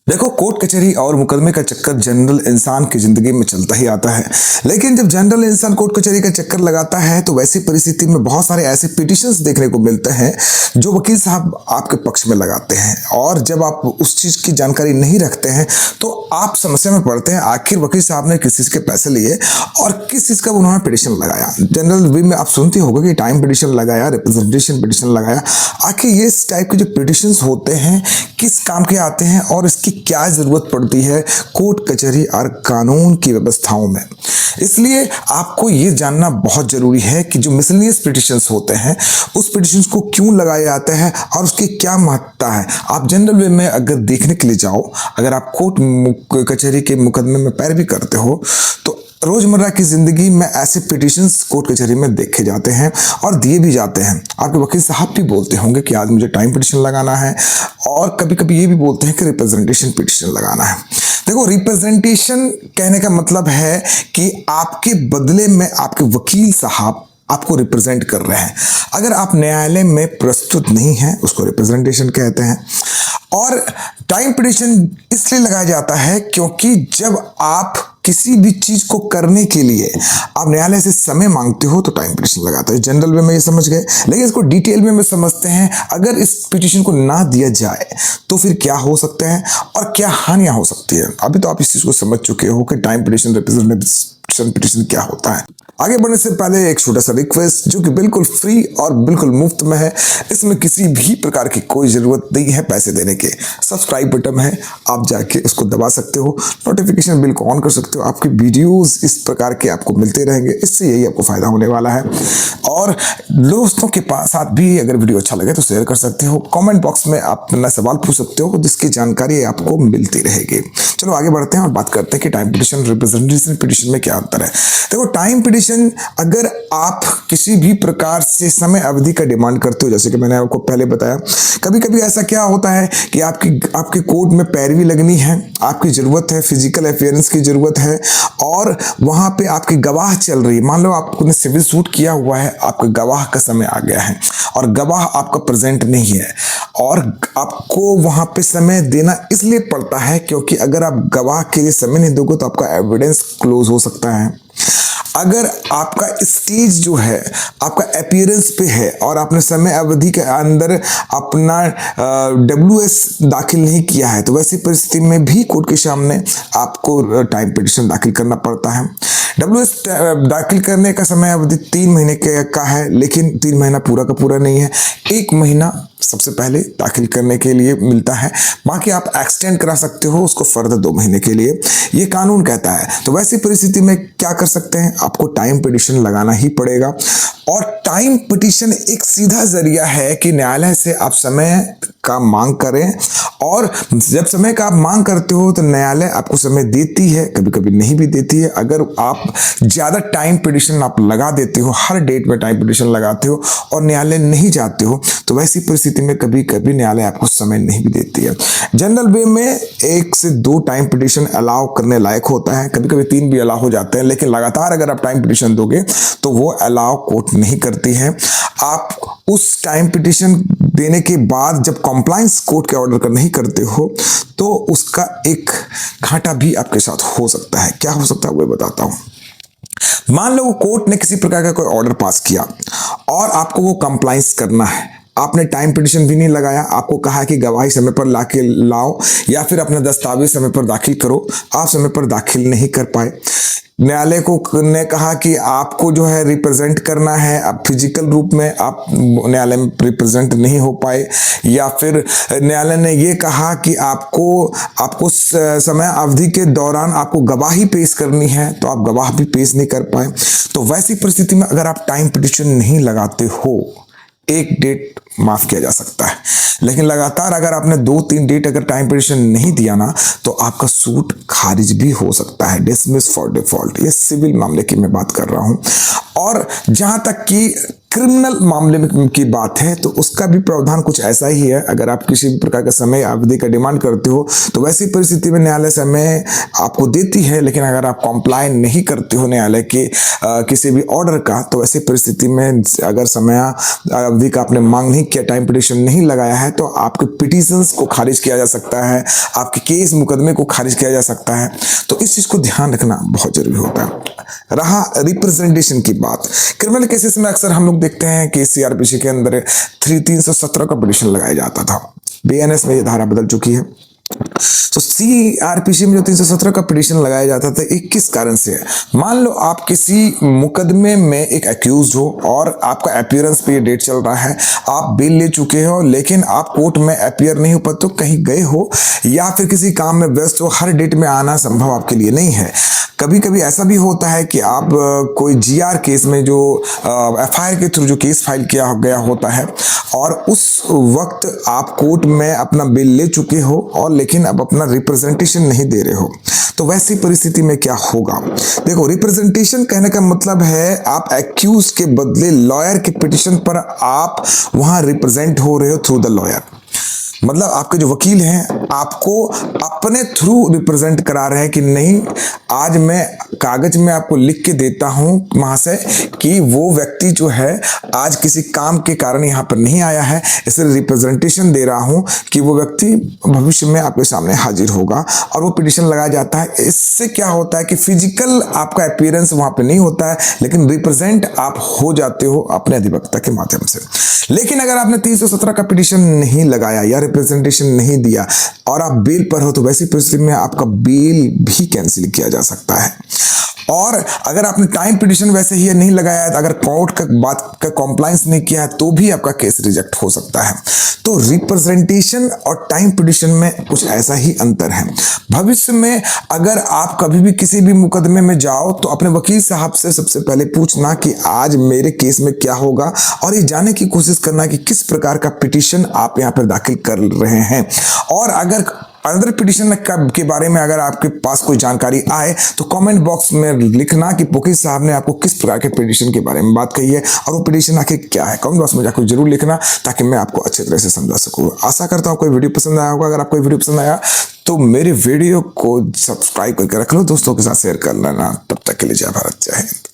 देखो, कोर्ट कचहरी और मुकदमे का चक्कर जनरल इंसान की जिंदगी में चलता ही आता है। लेकिन जब जनरल इंसान कोर्ट कचहरी का चक्कर लगाता है तो वैसी परिस्थिति में बहुत सारे ऐसे पिटिशंस देखने को मिलते हैं जो वकील साहब आपके पक्ष में लगाते हैं। और जब आप उस चीज की जानकारी नहीं रखते हैं तो आप समस्या में पड़ते हैं। आखिर वकील साहब ने किस चीज के पैसे लिए और किस चीज का उन्होंने पिटिशन लगाया। जनरल वे में आप सुनते होगा कि टाइम पिटिशन लगाया, रिप्रेजेंटेशन पिटिशन लगाया। आखिर ये इस टाइप के जो पिटिशंस होते हैं किस काम के आते हैं और इसकी क्या जरूरत पड़ती है कोर्ट कचहरी और कानून की व्यवस्थाओं में। इसलिए आपको ये जानना बहुत जरूरी है कि जो मिसलेनियस पिटिशंस होते हैं उस पिटिशंस को क्यों लगाया जाता है और उसकी क्या महत्ता है। आप जनरल वे में अगर देखने के लिए जाओ, अगर आप कोर्ट कचहरी के मुकदमे में पैरवी करते हो तो रोजमर्रा की जिंदगी में ऐसे पिटिशंस कोर्ट कचहरी में देखे जाते हैं और दिए भी जाते हैं। आपके वकील साहब भी बोलते होंगे कि आज मुझे टाइम पिटिशन लगाना है और कभी कभी ये भी बोलते हैं कि रिप्रेजेंटेशन पिटिशन लगाना है। देखो, रिप्रेजेंटेशन कहने का मतलब है कि आपके बदले में आपके वकील साहब आपको रिप्रेजेंट कर रहे हैं। अगर आप न्यायालय में प्रस्तुत नहीं हैं उसको रिप्रेजेंटेशन कहते हैं। और टाइम पिटिशन इसलिए लगाया जाता है क्योंकि जब आप किसी भी चीज को करने के लिए आप न्यायालय से समय मांगते हो तो टाइम पिटिशन लगाते हैं। जनरल वे में ये समझ गए, लेकिन इसको डिटेल में समझते हैं। अगर इस पिटिशन को ना दिया जाए तो फिर क्या हो सकता है और क्या हानियां हो सकती है। अभी तो आप इस चीज को समझ चुके हो कि टाइम पिटिशन, रिप्रेजेंटेशन पिटिशन क्या होता है। आगे बढ़ने से पहले एक छोटा सा रिक्वेस्ट जो कि बिल्कुल फ्री और बिल्कुल मुफ्त में है। इसमें किसी भी प्रकार की कोई जरूरत नहीं है पैसे देने के। सब्सक्राइब बटन है, आप जाके उसको दबा सकते हो, नोटिफिकेशन बिल को ऑन कर सकते हो। आपके वीडियोस इस प्रकार के आपको मिलते रहेंगे, इससे यही आपको फायदा होने वाला है। और दोस्तों के साथ भी अगर वीडियो अच्छा लगे तो शेयर कर सकते हो। कमेंट बॉक्स में आप अपना सवाल पूछ सकते हो जिसकी जानकारी आपको मिलती रहेगी। चलो आगे बढ़ते हैं और बात करते हैं कि टाइम पिटिशन, रिप्रेजेंटेशन पिटिशन में क्या अंतर है। देखो, टाइम पिटिशन अगर आप किसी भी प्रकार से समय अवधि का डिमांड करते हो, जैसे कि मैंने आपको पहले बताया, कभी कभी ऐसा क्या होता है कि आपके कोर्ट में पैरवी लगनी है, आपकी जरूरत है, फिजिकल अपीयरेंस की जरूरत है और वहां पे आपकी गवाह चल रही है। मान लो आपने सिविल सूट किया हुआ है, आपके गवाह का समय आ गया है और गवाह आपका प्रेजेंट नहीं है और आपको वहां पे समय देना इसलिए पड़ता है क्योंकि अगर आप गवाह के लिए समय नहीं दोगे तो आपका एविडेंस क्लोज हो सकता है। अगर आपका स्टेज जो है आपका अपीयरेंस पे है और आपने समय अवधि के अंदर अपना WS दाखिल नहीं किया है तो वैसी परिस्थिति में भी कोर्ट के सामने आपको टाइम पिटिशन दाखिल करना पड़ता है। WS दाखिल करने का समय अवधि 3 महीने का है, लेकिन 3 महीना पूरा का पूरा नहीं है। 1 महीना सबसे पहले दाखिल करने के लिए मिलता है, बाकी आप एक्सटेंड करा सकते हो उसको फर्दर 2 महीने के लिए, ये कानून कहता है। तो वैसी परिस्थिति में क्या कर सकते हैं, आपको टाइम पिटिशन लगाना ही पड़ेगा। और टाइम पिटिशन एक सीधा जरिया है कि न्यायालय से आप समय का मांग करें और जब समय का आप मांग करते हो तो न्यायालय आपको समय देती है, कभी कभी नहीं भी देती है। अगर आप ज्यादा टाइम पिटिशन आप लगा देते हो, हर डेट में टाइम पिटिशन लगाते हो और न्यायालय नहीं जाते हो तो वैसी परिस्थिति में कभी कभी न्यायालय आपको समय नहीं भी देती है। जनरल वे में 1 से 2 टाइम पिटिशन अलाउ करने लायक होता है, कभी कभी 3 भी अलाउ हो जाते हैं, लेकिन लगातार अगर आप टाइम पिटिशन दोगे तो वो अलाउ कोर्ट नहीं करती है। आप उस टाइम पिटिशन देने के बाद जब कंप्लायंस कोर्ट के ऑर्डर का नहीं करते हो तो उसका एक घाटा भी आपके साथ हो सकता है। क्या हो सकता है वो बताता हूं। मान लो कोर्ट ने किसी प्रकार का कोई ऑर्डर पास किया और आपको वो कंप्लायंस करना है, आपने टाइम पिटिशन भी नहीं लगाया, आपको कहा कि गवाही समय पर लाके लाओ या फिर अपना दस्तावेज समय पर दाखिल करो, आप समय पर दाखिल नहीं कर पाए। न्यायालय को ने कहा कि आपको जो है रिप्रेजेंट करना है, अब फिजिकल रूप में आप न्यायालय में रिप्रेजेंट नहीं हो पाए, या फिर न्यायालय ने ये कहा कि आपको समय अवधि के दौरान आपको गवाही पेश करनी है तो आप गवाह भी पेश नहीं कर पाए। तो वैसी परिस्थिति में अगर आप टाइम पिटिशन नहीं लगाते हो, एक डेट माफ किया जा सकता है, लेकिन लगातार अगर आपने 2-3 डेट अगर टाइम पिटिशन नहीं दिया ना तो आपका सूट खारिज भी हो सकता है, डिसमिस फॉर डिफॉल्ट। ये सिविल मामले की मैं बात कर रहा हूं। और जहां तक कि क्रिमिनल मामले में की बात है तो उसका भी प्रावधान कुछ ऐसा ही है। अगर आप किसी भी प्रकार का समय अवधि का डिमांड करते हो तो वैसी परिस्थिति में न्यायालय समय आपको देती है, लेकिन अगर आप कॉम्प्लाई नहीं करते हो न्यायालय के किसी भी ऑर्डर का तो वैसी परिस्थिति में अगर समय अवधि का आपने मांग नहीं नहीं किया, टाइम पिटिशन नहीं लगाया है, तो आपके पिटिशंस को खारिज किया जा सकता है, आपके केस मुकदमे को खारिज किया जा सकता है। तो इस चीज को ध्यान रखना बहुत जरूरी होता है। रहा रिप्रेजेंटेशन की बात, क्रिमिनल केसेस में अक्सर हम लोग देखते हैं कि सीआरपीसी के अंदर 317 का पिटिशन लगाया जाता था। बीएनएस में ये धारा बदल चुकी है। तो सीआरपीसी में जो 317 का पिटिशन लगाया जाता था, एक किस कारण से है? मान लो आप किसी मुकदमे में एक एक्यूज हो और आपका अपीयरेंस पे ये डेट चल रहा है, आप बेल ले चुके हो, लेकिन आप कोर्ट में अपीयर नहीं हो पाते, तो कहीं गए हो या फिर किसी काम में व्यस्त हो, हर डेट में आना संभव आपके लिए नहीं है। कभी कभी ऐसा भी होता है कि आप कोई जीआर केस में जो एफआईआर के थ्रू जो केस फाइल किया गया होता है और उस वक्त आप कोर्ट में अपना बिल ले चुके हो और लेकिन अब अपना रिप्रेजेंटेशन नहीं दे रहे हो, तो वैसी परिस्थिति में क्या होगा? देखो, रिप्रेजेंटेशन कहने का मतलब है आप एक्यूज के बदले लॉयर के पिटिशन पर आप वहां रिप्रेजेंट हो रहे हो थ्रू द लॉयर। मतलब आपके जो वकील हैं आपको अपने थ्रू रिप्रेजेंट करा रहे हैं कि नहीं, आज मैं कागज में आपको लिख के देता हूं महाशय कि वो व्यक्ति जो है आज किसी काम के कारण यहाँ पर नहीं आया है, इसलिए रिप्रेजेंटेशन दे रहा हूं कि वो व्यक्ति भविष्य में आपके सामने हाजिर होगा, और वो पिटिशन लगाया जाता है। इससे क्या होता है कि फिजिकल आपका अपीयरेंस वहां पर नहीं होता है, लेकिन रिप्रेजेंट आप हो जाते हो अपने अधिवक्ता के माध्यम से। लेकिन अगर आपने 317 का पिटिशन नहीं लगाया या रिप्रेजेंटेशन नहीं दिया और आप बेल पर हो, तो वैसी परिस्थिति में आपका बेल भी कैंसिल किया जा सकता है। और अगर आपने टाइम पिटिशन वैसे ही नहीं लगाया है, तो अगर कोर्ट का बात का कॉम्प्लायंस नहीं किया है, तो भी आपका केस रिजेक्ट हो सकता है। तो रिप्रेजेंटेशन और टाइम पिटिशन में कुछ ऐसा ही अंतर है। भविष्य में अगर आप कभी भी किसी भी मुकदमे में जाओ, तो अपने वकील साहब से सबसे पहले पूछना कि आज मेरे केस में क्या होगा, और ये जानने की कोशिश करना कि किस प्रकार का पिटिशन आप यहाँ पर दाखिल कर रहे हैं। और अगर अदर पिटिशन के बारे में अगर आपके पास कोई जानकारी आए, तो कमेंट बॉक्स में लिखना कि वकील साहब ने आपको किस प्रकार के पिटिशन के बारे में बात कही है और वो पिटिशन आखिर क्या है। कमेंट बॉक्स में जाकर जरूर लिखना, ताकि मैं आपको अच्छे तरह से समझा सकूँ। आशा करता हूँ कोई वीडियो पसंद आया होगा। अगर आपको वीडियो पसंद आया तो मेरे वीडियो को सब्सक्राइब करके रख लो, दोस्तों के साथ शेयर कर लेना। तब तक के लिए जय भारत, जय हिंद।